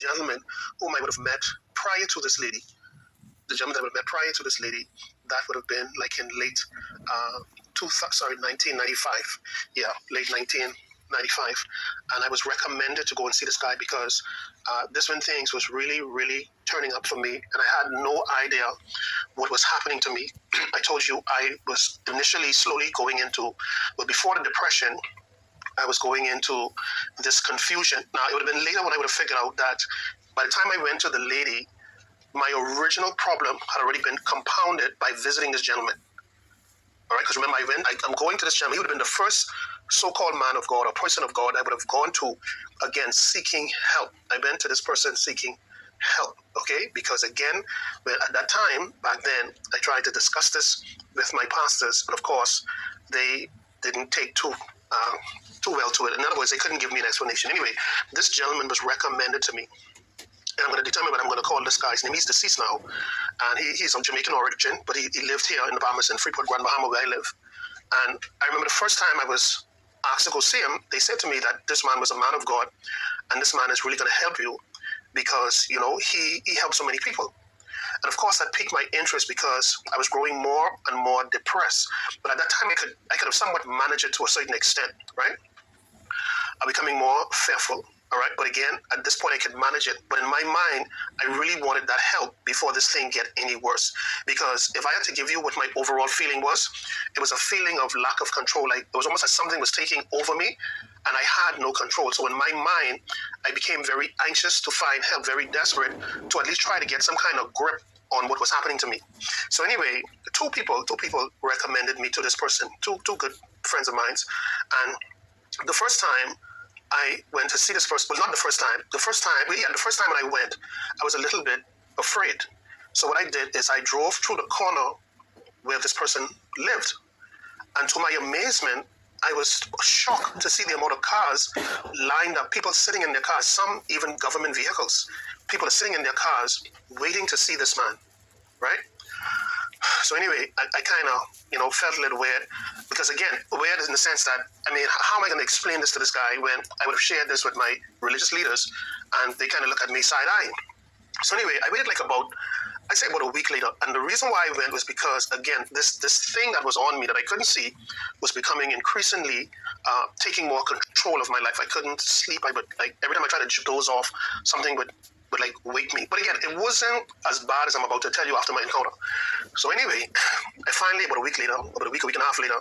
gentleman whom I would have met prior to this lady. The gentleman that I would have met prior to this lady, that would have been like in late 1995. Yeah, late 1995. And I was recommended to go and see this guy because this when things was really, really turning up for me, and I had no idea what was happening to me. I told you I was initially slowly going into, but before the depression, I was going into this confusion. Now, it would have been later when I would have figured out that by the time I went to the lady, my original problem had already been compounded by visiting this gentleman. All right, because remember, I'm going to this gentleman. He would have been the first so-called man of God or person of God I would have gone to, again, seeking help. I went to this person seeking help, okay? Because again, at that time, back then, I tried to discuss this with my pastors, but of course, they didn't take too well to it. In other words, they couldn't give me an explanation. Anyway, this gentleman was recommended to me. And I'm going to determine what I'm going to call this guy's name. He's deceased now. And he's of Jamaican origin, but he lived here in the Bahamas, in Freeport, Grand Bahama, where I live. And I remember the first time I was asked to go see him, they said to me that this man was a man of God, and this man is really going to help you because, you know, he helped so many people. And of course, that piqued my interest because I was growing more and more depressed. But at that time, I could have somewhat managed it to a certain extent, right? I'm becoming more fearful. All right. But again, at this point, I could manage it. But in my mind, I really wanted that help before this thing get any worse. Because if I had to give you what my overall feeling was, it was a feeling of lack of control. Like it was almost like something was taking over me and I had no control. So in my mind, I became very anxious to find help, very desperate to at least try to get some kind of grip on what was happening to me. So anyway, two people recommended me to this person, two good friends of mine. And the first time I went to see this person, well, not the first time. The first time when I went, I was a little bit afraid. So what I did is I drove through the corner where this person lived. And to my amazement, I was shocked to see the amount of cars lined up, people sitting in their cars, some even government vehicles. People are sitting in their cars waiting to see this man, right? So anyway, I kind of, felt a little weird because again, weird in the sense that, how am I going to explain this to this guy when I would have shared this with my religious leaders and they kind of look at me side-eyeing. So anyway, I waited about a week later. And the reason why I went was because, again, this thing that was on me that I couldn't see was becoming increasingly taking more control of my life. I couldn't sleep. I would, every time I tried to doze off, something would wake me. But again, it wasn't as bad as I'm about to tell you after my encounter. So anyway, I finally, about a week and a half later,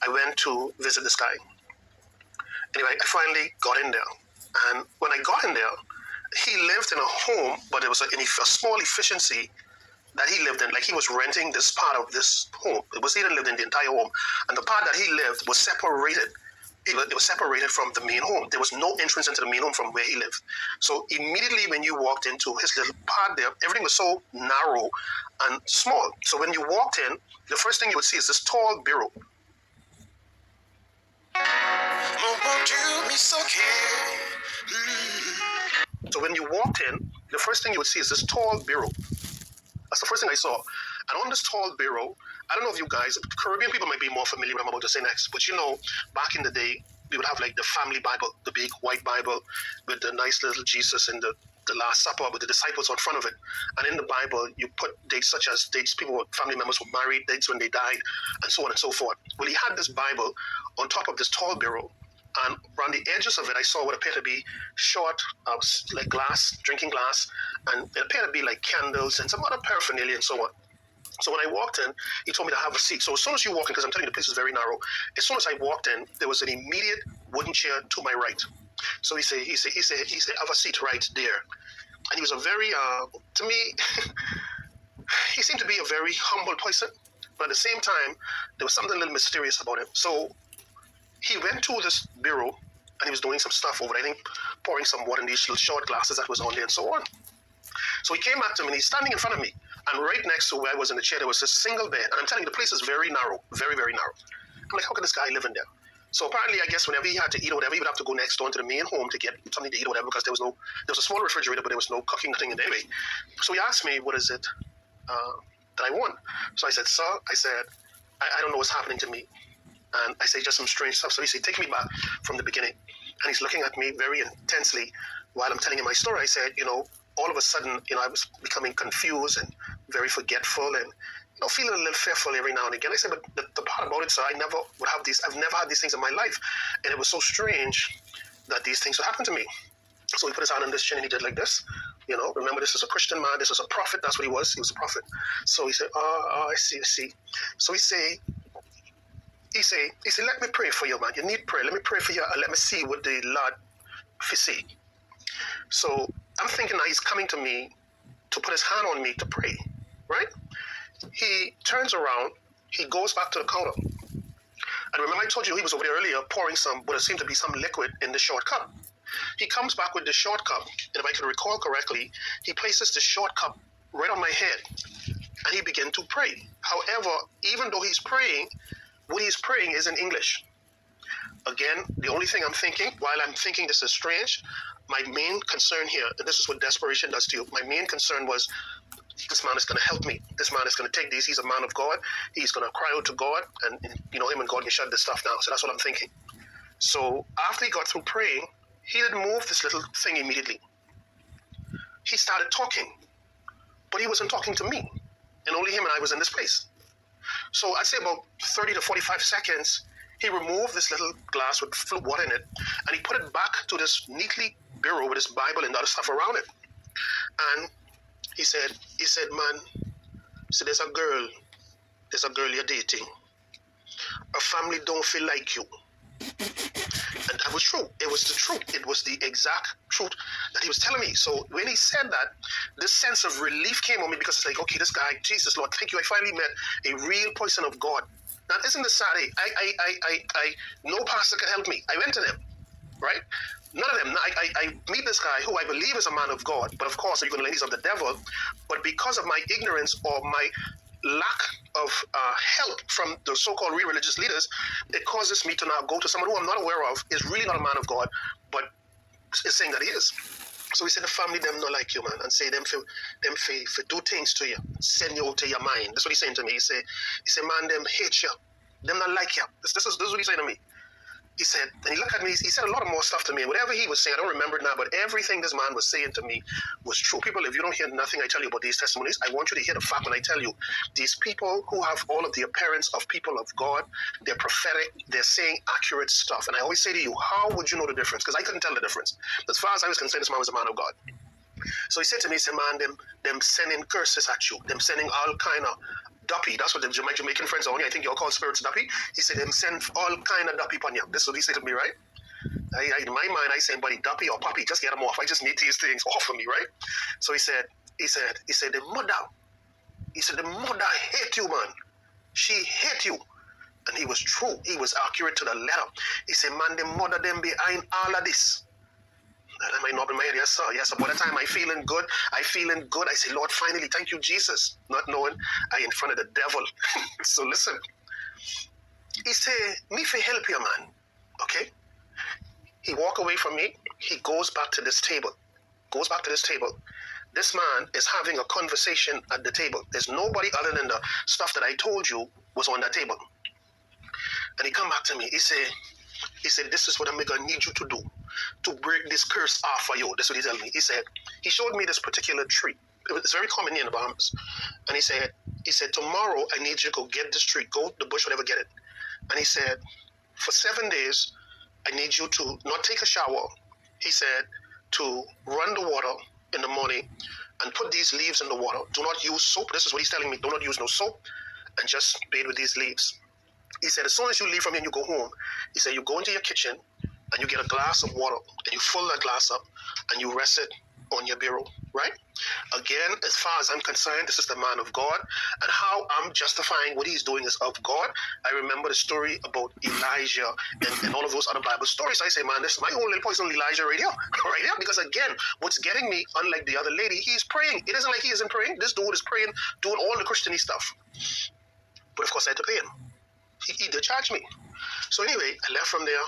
I went to visit this guy. Anyway, I finally got in there. And when I got in there, he lived in a home, but it was a small efficiency that he lived in. Like he was renting this part of this home. He didn't live in the entire home. And the part that he lived was separated. It was separated from the main home. There was no entrance into the main home from where he lived. So immediately when you walked into his little part there, everything was so narrow and small. So when you walked in, the first thing you would see is this tall bureau. So when you walked in, the first thing you would see is this tall bureau. That's the first thing I saw. And on this tall bureau, I don't know if you guys, Caribbean people might be more familiar with what I'm about to say next, but back in the day, we would have the family Bible, the big white Bible with the nice little Jesus and the Last Supper with the disciples on front of it. And in the Bible, you put dates such as dates family members were married, dates when they died, and so on and so forth. Well, he had this Bible on top of this tall bureau. And around the edges of it, I saw what appeared to be short, glass, drinking glass, and it appeared to be candles and some other paraphernalia and so on. So when I walked in, he told me to have a seat. So as soon as you walk in, because I'm telling you the place is very narrow, as soon as I walked in, there was an immediate wooden chair to my right. So he said, have a seat right there. And he was a very, to me, he seemed to be a very humble person, but at the same time, there was something a little mysterious about him. So he went to this bureau and he was doing some stuff over there, I think pouring some water in these little short glasses that was on there and so on. So he came back to me and he's standing in front of me. And right next to where I was in the chair, there was a single bed. And I'm telling you, the place is very narrow, very, very narrow. I'm like, how can this guy live in there? So apparently, I guess whenever he had to eat or whatever, he would have to go next door into the main home to get something to eat or whatever, because there was a small refrigerator, but there was no cooking, nothing in there anyway. So he asked me, what is it that I want? So I said, sir, I don't know what's happening to me. And I say, just some strange stuff. So he said, take me back from the beginning. And he's looking at me very intensely. while I'm telling him my story, I said, all of a sudden, I was becoming confused and very forgetful and, feeling a little fearful every now and again. I said, but the part about it, sir, I've never had these things in my life. And it was so strange that these things would happen to me. So he put his hand on this chin and he did like this. Remember, this is a Christian man. This is a prophet. That's what he was. He was a prophet. So he said, I see. So he said, let me pray for you, man. You need prayer. Let me pray for you and let me see what the Lord see. So I'm thinking now he's coming to me to put his hand on me to pray, right? He turns around. He goes back to the counter. And remember I told you he was over there earlier pouring what seemed to be some liquid in the short cup. He comes back with the short cup, and if I can recall correctly, he places the short cup right on my head, and he began to pray. However, even though he's praying, what he's praying is in English. Again, the only thing I'm thinking, while I'm thinking this is strange, my main concern here, and this is what desperation does to you, my main concern was, this man is going to help me. This man is going to take these. He's a man of God. He's going to cry out to God, and him and God can shut this stuff down. So that's what I'm thinking. So after he got through praying, he didn't move this little thing immediately. He started talking, but he wasn't talking to me, and only him and I was in this place. So I'd say about 30 to 45 seconds, he removed this little glass with water in it, and he put it back to this neatly bureau with his Bible and other stuff around it. And he said, man, so there's a girl you're dating. Her family don't feel like you. And that was true. It was the truth. It was the exact truth that he was telling me. So when he said that, this sense of relief came on me, because it's like, okay, this guy, Jesus, Lord, thank you. I finally met a real person of God. Now, isn't this sad? No pastor can help me. I went to them, right? None of them. I meet this guy who I believe is a man of God, but of course, you're going to ladies of the devil. But because of my ignorance or my lack of help from the so-called real religious leaders, it causes me to now go to someone who I'm not aware of, is really not a man of God, but is saying that he is. So he said, the family, them not like you, man, and say them for do things to you, send you out to your mind. That's what he's saying to me. He said, man, them hate you, them not like you. This is what he's saying to me. He said, and he looked at me, he said a lot of more stuff to me. Whatever he was saying, I don't remember it now, but everything this man was saying to me was true. People, if you don't hear nothing I tell you about these testimonies, I want you to hear the fact when I tell you, these people who have all of the appearance of people of God, they're prophetic, they're saying accurate stuff. And I always say to you, how would you know the difference? Because I couldn't tell the difference. As far as I was concerned, this man was a man of God. So he said to me, he said, man, them sending curses at you, them sending all kind of duppy. That's what the Jamaican friends are on. I think y'all call spirits duppy. He said, them send all kind of duppy upon you. This is what he said to me, right? In my mind, I say, buddy, duppy or puppy, just get them off. I just need these things off of me, right? So he said, the mother hate you, man. She hate you. And he was true. He was accurate to the letter. He said, man, the mother them behind all of this. That might not be my head. Yes, sir. Yes, sir. By the time I feeling good. I say, Lord, finally, thank you, Jesus. Not knowing I in front of the devil. So listen. He say, me for help you, man. Okay? He walk away from me. He goes back to this table. This man is having a conversation at the table. There's nobody other than the stuff that I told you was on that table. And he come back to me. He said, this is what I'm going to need you to do to break this curse off for you. That's what he told me. He said, he showed me this particular tree. It's very common here in the Bahamas. And he said, tomorrow I need you to go get this tree. Go to the bush, whatever, get it. And he said, for 7 days, I need you to not take a shower. He said, to run the water in the morning and put these leaves in the water. Do not use soap. This is what he's telling me. Do not use no soap and just bathe with these leaves. He said, as soon as you leave from here and you go home, he said, you go into your kitchen and you get a glass of water and you fill that glass up and you rest it on your bureau, right? Again, as far as I'm concerned, this is the man of God, and how I'm justifying what he's doing is of God. I remember the story about Elijah and all of those other Bible stories. I say, man, this is my own little poison Elijah right here, because again, what's getting me, unlike the other lady, he's praying. It isn't like he isn't praying. This dude is praying, doing all the Christian-y stuff. But of course, I had to pay him. He did charge me. So anyway, I left from there.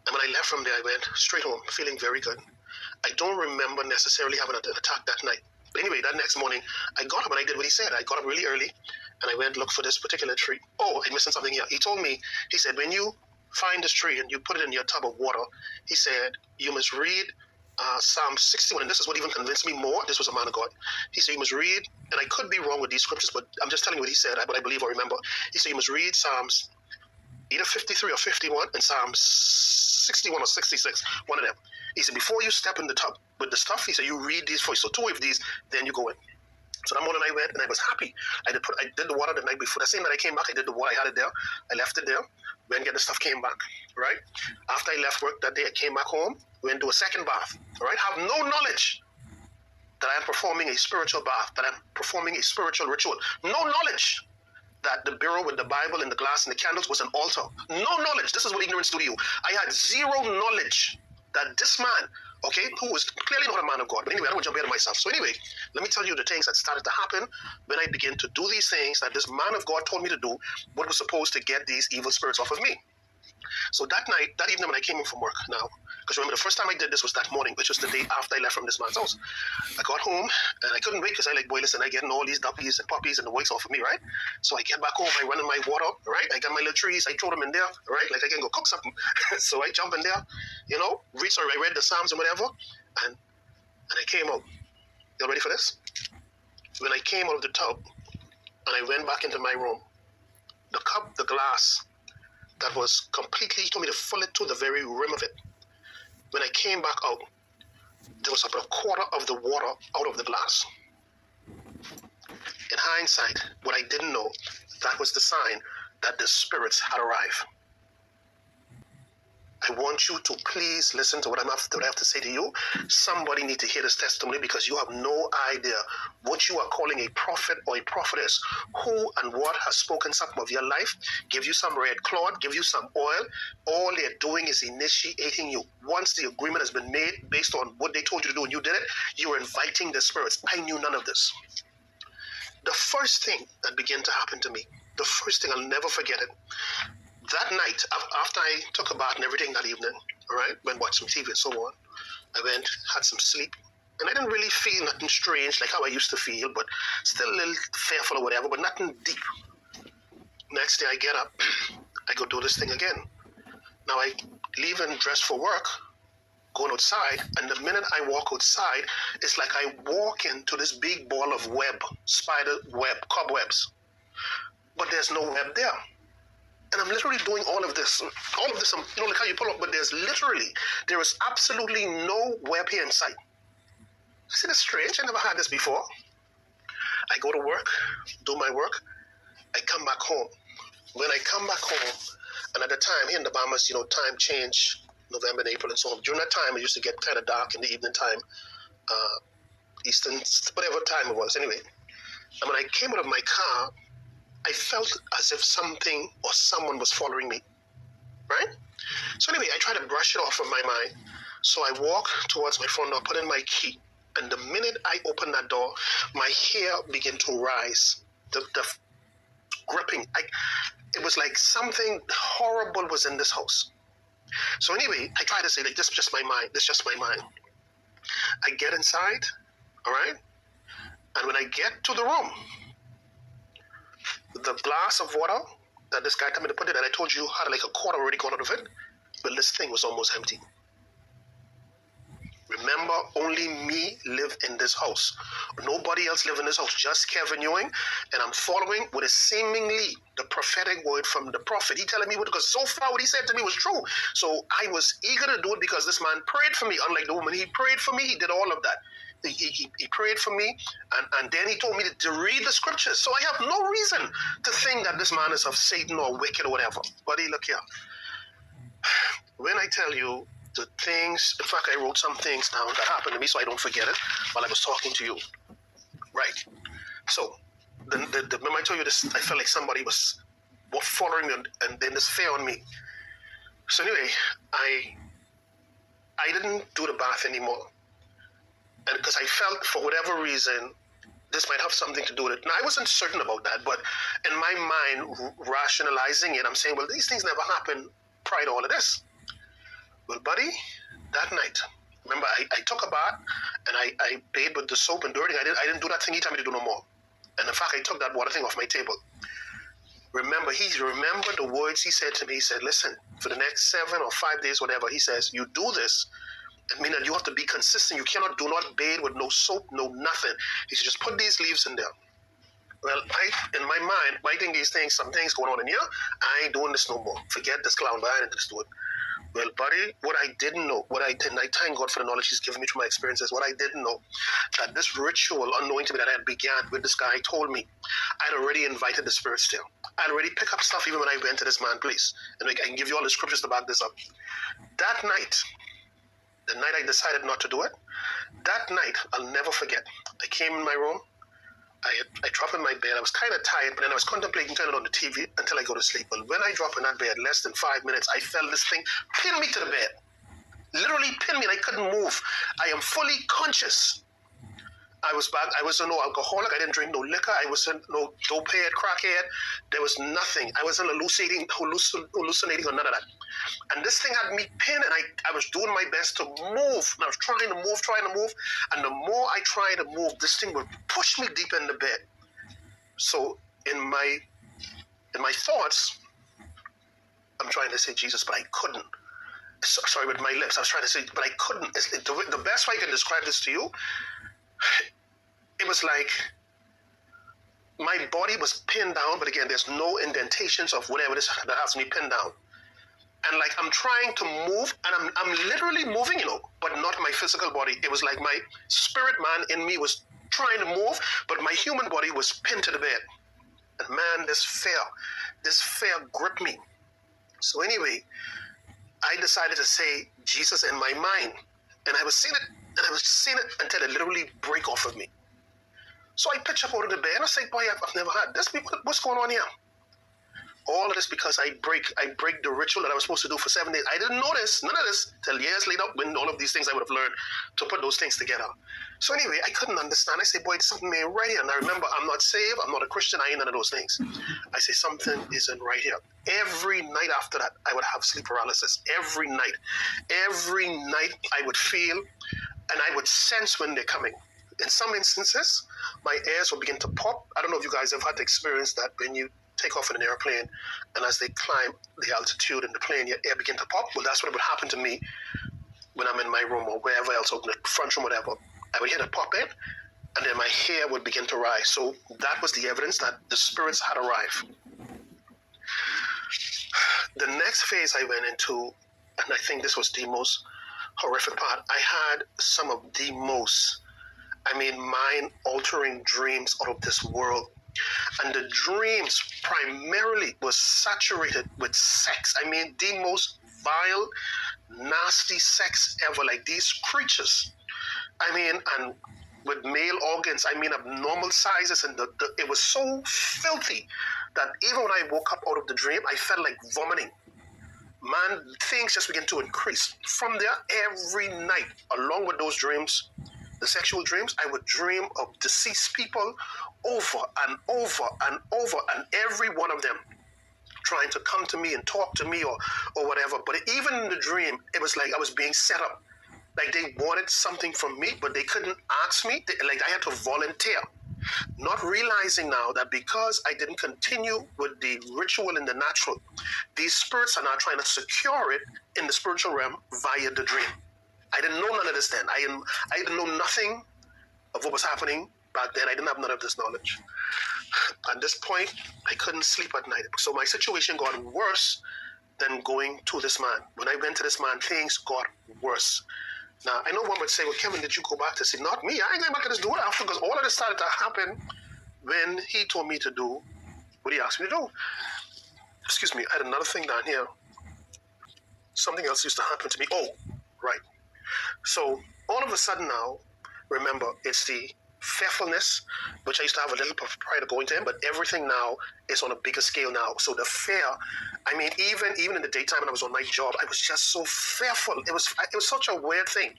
And when I left from there, I went straight home, feeling very good. I don't remember necessarily having an attack that night. But anyway, that next morning, I got up and I did what he said. I got up really early, and I went look for this particular tree. Oh, I'm missing something here. He told me, he said, when you find this tree and you put it in your tub of water, he said, you must read Psalm 61, and this is what even convinced me more. This was a man of God. He said you must read, and I could be wrong with these scriptures, but I'm just telling you what he said, but I believe I remember. He said you must read Psalms either 53 or 51 and Psalm 61 or 66, one of them. He said, before you step in the tub with the stuff, he said, you read these first. So 2 of these, then you go in. So that morning I went and I was happy. I did the water the night before. The same night I came back, I did the water. I had it there. I left it there. Went get the stuff, came back, right? After I left work that day, I came back home, went to a second bath, all right? Have no knowledge that I am performing a spiritual bath, that I'm performing a spiritual ritual. No knowledge that the bureau with the Bible and the glass and the candles was an altar. No knowledge. This is what ignorance do to you. I had zero knowledge that this man, okay, who was clearly not a man of God. But anyway, I don't want to jump ahead of myself. So anyway, let me tell you the things that started to happen when I began to do these things that this man of God told me to do, what was supposed to get these evil spirits off of me. So that evening when I came home from work now, because remember the first time I did this was that morning, which was the day after I left from this man's house. I got home and I couldn't wait because I boy, listen, I getting all these duppies and puppies and the whites off of me, right? So I get back home, I run in my water, right? I got my little trees, I throw them in there, right? Like I can go cook something. So I jump in there, I read the Psalms and whatever, and I came out. You ready for this? When I came out of the tub and I went back into my room, the cup, the glass, that was completely, he told me to fill it to the very rim of it. When I came back out, there was about a quarter of the water out of the glass. In hindsight, what I didn't know, that was the sign that the spirits had arrived. I want you to please listen to what I have to say to you. Somebody need to hear this testimony because you have no idea what you are calling a prophet or a prophetess. Who and what has spoken something of your life, give you some red cloth, give you some oil. All they're doing is initiating you. Once the agreement has been made based on what they told you to do and you did it, you are inviting the spirits. I knew none of this. The first thing that began to happen to me, the first thing, I'll never forget it. That night, after I took a bath and everything that evening, all right, went watch some TV and so on, I went, had some sleep, and I didn't really feel nothing strange like how I used to feel, but still a little fearful or whatever, but nothing deep. Next day I get up, I go do this thing again. Now I leave and dress for work, going outside, and the minute I walk outside, it's like I walk into this big ball of web, spider web, cobwebs, but there's no web there. And I'm literally doing all of this, like how you pull up, but there is absolutely no web here in sight. I said, it's strange, I never had this before. I go to work, do my work, I come back home. When I come back home, and at the time, here in the Bahamas, time change, November and April and so on. During that time, it used to get kind of dark in the evening time, Eastern, whatever time it was, anyway. And when I came out of my car, I felt as if something or someone was following me, right? So anyway, I try to brush it off from my mind. So I walk towards my front door, put in my key, and the minute I open that door, my hair began to rise. The gripping, it was like something horrible was in this house. So anyway, I try to say, like, this is just my mind. This is just my mind. I get inside, all right? And when I get to the room, the glass of water that this guy told me to put in, and I told you had like a quarter already gone out of it, but this thing was almost empty. Remember, only me live in this house. Nobody else live in this house, just Kevin Ewing, and I'm following what is seemingly the prophetic word from the prophet. He telling me what, because so far what he said to me was true. So I was eager to do it because this man prayed for me, unlike the woman. He prayed for me, he did all of that. He prayed for me, and then he told me to read the scriptures. So I have no reason to think that this man is of Satan or wicked or whatever. Buddy, look here. When I tell you the things, in fact, I wrote some things down that happened to me so I don't forget it while I was talking to you. Right. So, remember I told you this, I felt like somebody was following me and then this fear on me. So anyway, I didn't do the bath anymore. And because I felt, for whatever reason, this might have something to do with it. Now, I wasn't certain about that, but in my mind, rationalizing it, I'm saying, well, these things never happened prior to all of this. Well, buddy, that night, remember, I took a bath, and I bathed with the soap and dirty. I didn't do that thing he told me to do no more. And in fact, I took that water thing off my table. Remember the words he said to me. He said, listen, for the next 7 or 5 days, whatever, he says, you do this, I mean that you have to be consistent. You do not bathe with no soap, no nothing. He said, just put these leaves in there. Well, in my mind, I think these things, some things going on in here, I ain't doing this no more. Forget this clown, but I ain't just do it. Well, buddy, what I didn't know, I thank God for the knowledge he's given me through my experiences. What I didn't know, that this ritual unknowing to me that I had began with this guy told me I'd already invited the spirits there. I'd already picked up stuff even when I went to this man's place. And I can give you all the scriptures to back this up. That night, the night I decided not to do it, that night, I'll never forget. I came in my room. I dropped in my bed. I was kind of tired, but then I was contemplating turning on the TV until I go to sleep. But when I dropped in that bed, less than 5 minutes, I felt this thing pin me to the bed. Literally pin me, and I couldn't move. I am fully conscious. I was back. I was no alcoholic. I didn't drink no liquor. I wasn't no dopehead, crackhead. There was nothing. I wasn't hallucinating or none of that. And this thing had me pinned, and I was doing my best to move. And I was trying to move. And the more I tried to move, this thing would push me deep in the bed. So in my thoughts, I'm trying to say Jesus, but I couldn't. Sorry, with my lips, I was trying to say, but I couldn't. The best way I can describe this to you, it was like my body was pinned down, but again, there's no indentations of whatever this that has me pinned down. And like I'm trying to move, and I'm literally moving, but not my physical body. It was like my spirit man in me was trying to move, but my human body was pinned to the bed. And man, this fear gripped me. So anyway, I decided to say Jesus in my mind, and I was saying it, until it literally break off of me. So I pitch up out of the bed and I say, boy, I've never had this. What's going on here? All of this because I break the ritual that I was supposed to do for 7 days. I didn't notice none of this till years later when all of these things I would have learned to put those things together. So anyway, I couldn't understand. I say, boy, something ain't right here. And I remember, I'm not saved. I'm not a Christian. I ain't none of those things. I say, something isn't right here. Every night after that, I would have sleep paralysis. Every night I would feel and I would sense when they're coming. In some instances, my ears would begin to pop. I don't know if you guys have had to experience that when you take off in an airplane, and as they climb the altitude in the plane, your ear begin to pop. Well, that's what would happen to me when I'm in my room or wherever else, or in the front room, whatever. I would hear it pop in, and then my hair would begin to rise. So that was the evidence that the spirits had arrived. The next phase I went into, and I think this was the most horrific part, I had some of the most, mind-altering dreams out of this world. And the dreams primarily was saturated with sex. The most vile, nasty sex ever. Like these creatures. And with male organs, abnormal sizes. And it was so filthy that even when I woke up out of the dream, I felt like vomiting. Man, things just began to increase. From there, every night, along with those dreams, the sexual dreams, I would dream of deceased people over and over and over, and every one of them trying to come to me and talk to me or whatever. But even in the dream, it was like I was being set up. Like they wanted something from me, but they couldn't ask me. I had to volunteer. Not realizing now that because I didn't continue with the ritual in the natural, these spirits are now trying to secure it in the spiritual realm via the dream. I didn't know none of this then. I didn't know nothing of what was happening back then. I didn't have none of this knowledge. At this point, I couldn't sleep at night. So my situation got worse than going to this man. When I went to this man, things got worse. Now, I know one would say, well, Kevin, did you go back to see? Not me. I ain't going back to this dude after, because all of this started to happen when he told me to do what he asked me to do. Excuse me, I had another thing down here. Something else used to happen to me. Oh, right. So all of a sudden now, remember, it's the fearfulness, which I used to have a little prior to going to him, but everything now is on a bigger scale now. So the fear, even in the daytime when I was on my job, I was just so fearful. It was such a weird thing.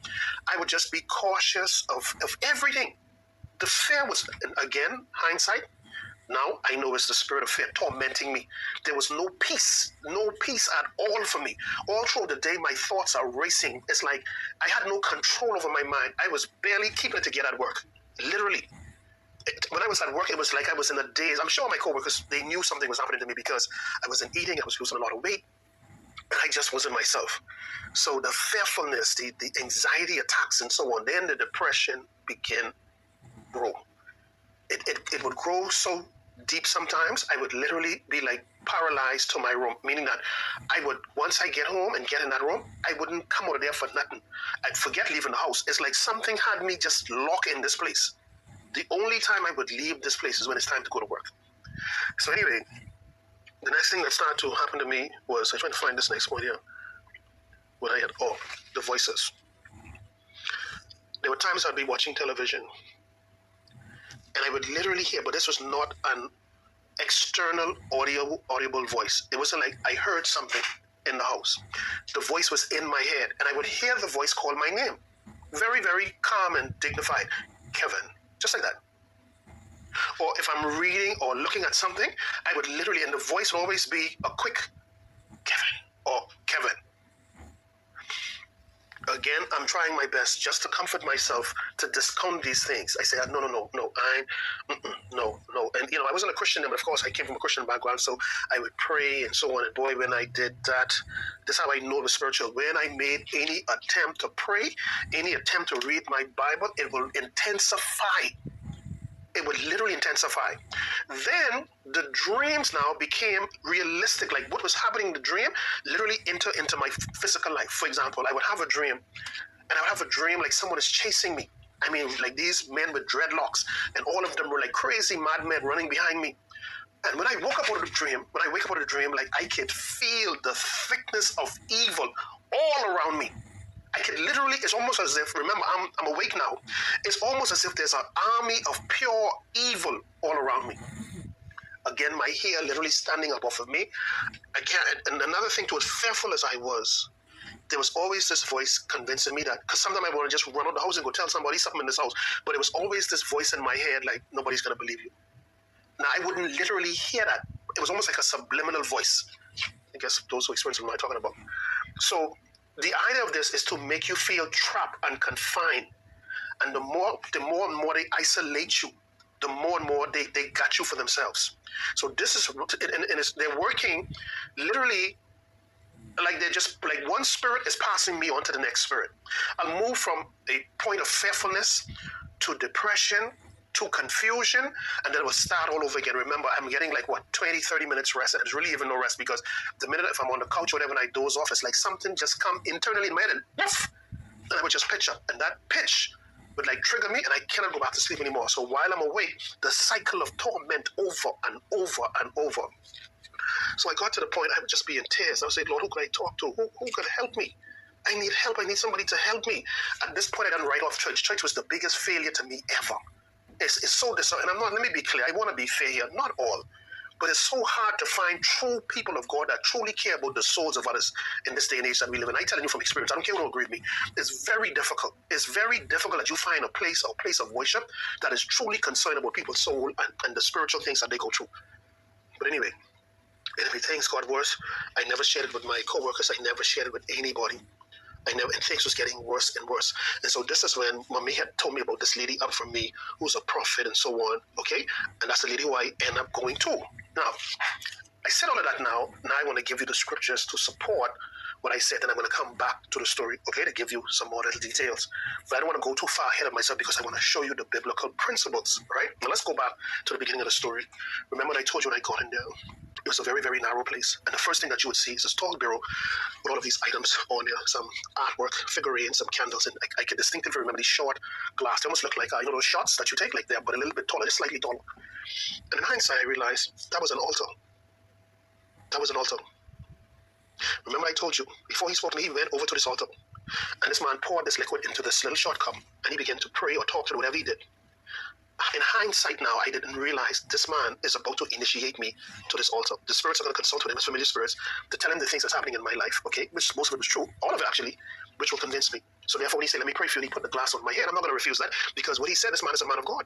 I would just be cautious of everything. The fear was, again, hindsight, now I know it's the spirit of fear tormenting me. There was no peace at all for me. All through the day, my thoughts are racing. It's like I had no control over my mind. I was barely keeping it together at work. Literally. When I was at work, it was like I was in a daze. I'm sure my coworkers, they knew something was happening to me because I wasn't eating. I was losing a lot of weight. And I just wasn't myself. So the fearfulness, the anxiety attacks and so on, then the depression began to grow. It would grow so deep sometimes, I would literally be like paralyzed to my room, meaning that I would, once I get home and get in that room, I wouldn't come out of there for nothing. I'd forget leaving the house. It's like something had me just locked in this place. The only time I would leave this place is when it's time to go to work. So anyway, the next thing that started to happen to me was, I tried to find this next point here, when I had, the voices. There were times I'd be watching television, and I would literally hear, but this was not an external audible voice. It wasn't like I heard something in the house. The voice was in my head, and I would hear the voice call my name. Very, very calm and dignified. Kevin. Just like that. Or if I'm reading or looking at something, I would literally, and the voice would always be a quick Kevin or Kevin. Again, I'm trying my best just to comfort myself to discount these things. I say, no. And, I wasn't a Christian, but of course I came from a Christian background, so I would pray and so on. And boy, when I did that, this is how I know it was spiritual. When I made any attempt to pray, any attempt to read my Bible, it will intensify. It would literally intensify. Then the dreams now became realistic. Like what was happening in the dream literally enter into my physical life. For example, I would have a dream, and I would have a dream like someone is chasing me. I mean, like these men with dreadlocks, and all of them were like crazy madmen running behind me. And when I woke up out of the dream, like I could feel the thickness of evil all around me. I could literally, it's almost as if, remember, I'm awake now. It's almost as if there's an army of pure evil all around me. Again, my hair literally standing up off of me. And another thing too, as fearful as I was, there was always this voice convincing me that, because sometimes I want to just run out of the house and go tell somebody something in this house, but it was always this voice in my head like, nobody's going to believe you. Now, I wouldn't literally hear that. It was almost like a subliminal voice. I guess those who experience what I'm talking about. So, the idea of this is to make you feel trapped and confined. And the more and more they isolate you, the more and more they got you for themselves. So this is, and they're working literally like they're just, like one spirit is passing me on to the next spirit. I'll move from a point of fearfulness to depression, to confusion, and then it will start all over again. Remember, I'm getting like 20, 30 minutes rest, and it's really even no rest, because the minute if I'm on the couch or whatever and I doze off, it's like something just come internally in my head and woof, and I would just pitch up, and that pitch would like trigger me, and I cannot go back to sleep anymore. So while I'm awake, the cycle of torment over and over and over. So I got to the point I would just be in tears. I would say, Lord, who could I talk to? Who could help me? I need help. I need somebody to help me. At this point, I didn't write off church. Church was the biggest failure to me ever. It's so disheartening. And let me be clear, I want to be fair here, not all, but it's so hard to find true people of God that truly care about the souls of others in this day and age that we live in. I'm telling you from experience, I don't care who don't agree with me. It's very difficult. It's very difficult that you find a place of worship that is truly concerned about people's soul and the spiritual things that they go through. But anyway, things got worse. I never shared it with my co-workers. I never shared it with anybody. And things was getting worse and worse. And so this is when Mommy had told me about this lady up from me who's a prophet and so on, okay? And that's the lady who I end up going to. Now, I said all of that now. Now I want to give you the scriptures to support what I said, and I'm going to come back to the story, okay, to give you some more little details. But I don't want to go too far ahead of myself because I want to show you the biblical principles, right? Now let's go back to the beginning of the story. Remember what I told you when I got in there? It was a very, very narrow place. And the first thing that you would see is a tall bureau with all of these items on there, some artwork, figurines, some candles. And I can distinctively remember these short glass. They almost look like, those shots that you take like that, but a little bit taller, just slightly taller. And in hindsight, I realized that was an altar. That was an altar. Remember I told you, before he spoke to me, he went over to this altar. And this man poured this liquid into this little short cup. And he began to pray or talk to whatever he did. In hindsight now, I didn't realize this man is about to initiate me to this altar. The spirits are going to consult with him as familiar spirits to tell him the things that's happening in my life, okay? Which most of it was true, all of it actually, which will convince me. So therefore, when he said, let me pray for you, and he put the glass on my head, I'm not going to refuse that, because what he said, this man is a man of God.